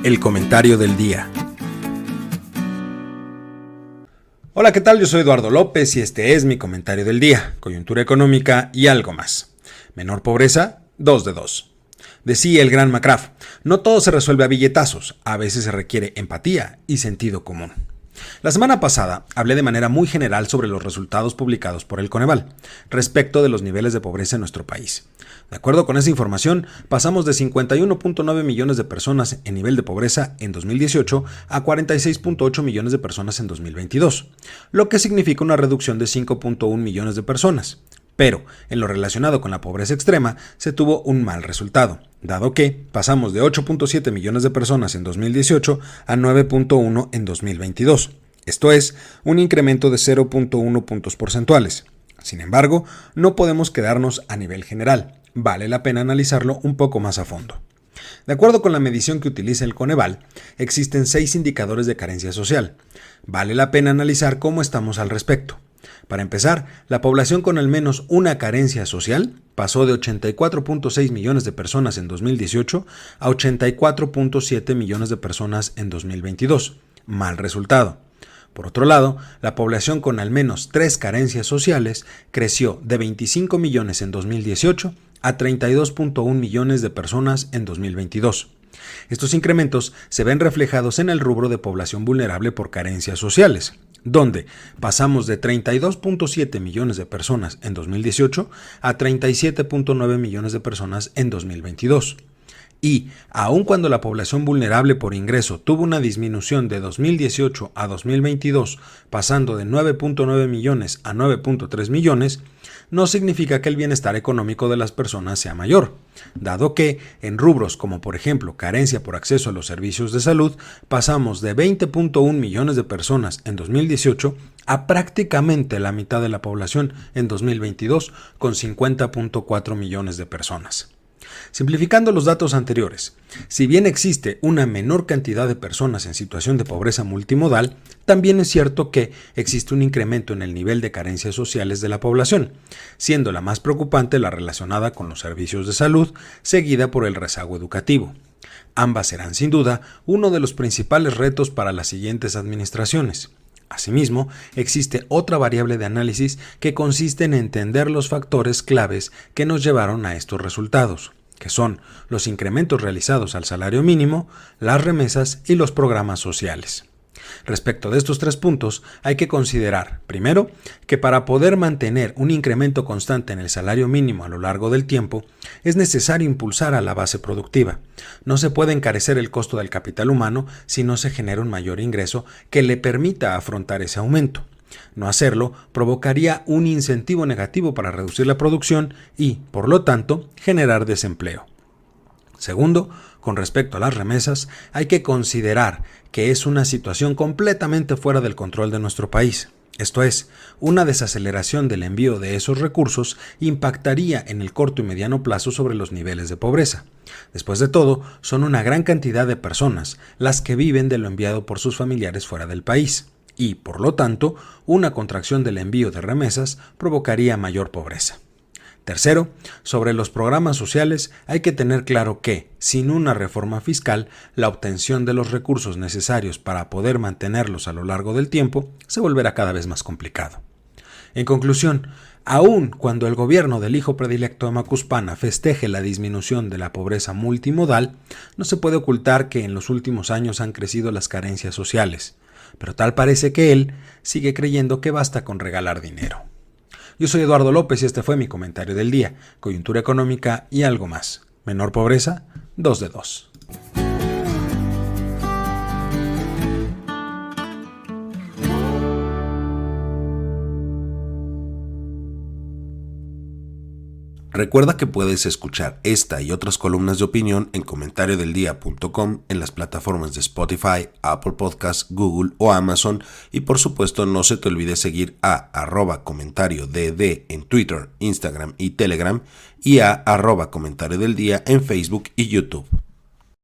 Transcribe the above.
El comentario del día. Hola, ¿qué tal? Yo soy Eduardo López y este es mi comentario del día, coyuntura económica y algo más. Menor pobreza, 2 de 2. Decía el gran McCraff, no todo se resuelve a billetazos, a veces se requiere empatía y sentido común. La semana pasada hablé de manera muy general sobre los resultados publicados por el Coneval respecto de los niveles de pobreza en nuestro país. De acuerdo con esa información, pasamos de 51.9 millones de personas en nivel de pobreza en 2018 a 46.8 millones de personas en 2022, lo que significa una reducción de 5.1 millones de personas. Pero, en lo relacionado con la pobreza extrema, se tuvo un mal resultado, dado que pasamos de 8.7 millones de personas en 2018 a 9.1 en 2022. Esto es, un incremento de 0.1 puntos porcentuales. Sin embargo, no podemos quedarnos a nivel general. Vale la pena analizarlo un poco más a fondo. De acuerdo con la medición que utiliza el Coneval, existen 6 indicadores de carencia social. Vale la pena analizar cómo estamos al respecto. Para empezar, la población con al menos una carencia social pasó de 84.6 millones de personas en 2018 a 84.7 millones de personas en 2022. Mal resultado. Por otro lado, la población con al menos 3 carencias sociales creció de 25 millones en 2018 a 32.1 millones de personas en 2022. Estos incrementos se ven reflejados en el rubro de población vulnerable por carencias sociales, donde pasamos de 32.7 millones de personas en 2018 a 37.9 millones de personas en 2022. Y, aun cuando la población vulnerable por ingreso tuvo una disminución de 2018 a 2022, pasando de 9.9 millones a 9.3 millones, no significa que el bienestar económico de las personas sea mayor, dado que, en rubros como por ejemplo carencia por acceso a los servicios de salud, pasamos de 20.1 millones de personas en 2018 a prácticamente la mitad de la población en 2022, con 50.4 millones de personas. Simplificando los datos anteriores, si bien existe una menor cantidad de personas en situación de pobreza multimodal, también es cierto que existe un incremento en el nivel de carencias sociales de la población, siendo la más preocupante la relacionada con los servicios de salud, seguida por el rezago educativo. Ambas serán sin duda uno de los principales retos para las siguientes administraciones. Asimismo, existe otra variable de análisis que consiste en entender los factores claves que nos llevaron a estos resultados, que son los incrementos realizados al salario mínimo, las remesas y los programas sociales. Respecto de estos 3 puntos, hay que considerar, primero, que para poder mantener un incremento constante en el salario mínimo a lo largo del tiempo, es necesario impulsar a la base productiva. No se puede encarecer el costo del capital humano si no se genera un mayor ingreso que le permita afrontar ese aumento. No hacerlo provocaría un incentivo negativo para reducir la producción y, por lo tanto, generar desempleo. Segundo, con respecto a las remesas, hay que considerar que es una situación completamente fuera del control de nuestro país. Esto es, una desaceleración del envío de esos recursos impactaría en el corto y mediano plazo sobre los niveles de pobreza. Después de todo, son una gran cantidad de personas las que viven de lo enviado por sus familiares fuera del país. Y, por lo tanto, una contracción del envío de remesas provocaría mayor pobreza. Tercero, sobre los programas sociales hay que tener claro que, sin una reforma fiscal, la obtención de los recursos necesarios para poder mantenerlos a lo largo del tiempo se volverá cada vez más complicado. En conclusión, aun cuando el gobierno del hijo predilecto de Macuspana festeje la disminución de la pobreza multimodal, no se puede ocultar que en los últimos años han crecido las carencias sociales, pero tal parece que él sigue creyendo que basta con regalar dinero. Yo soy Eduardo López y este fue mi comentario del día, coyuntura económica y algo más. Menor pobreza, 2 de 2. Recuerda que puedes escuchar esta y otras columnas de opinión en comentariodeldia.com, en las plataformas de Spotify, Apple Podcasts, Google o Amazon, y por supuesto no se te olvide seguir a @comentariodd en Twitter, Instagram y Telegram, y a @comentariodeldia en Facebook y YouTube.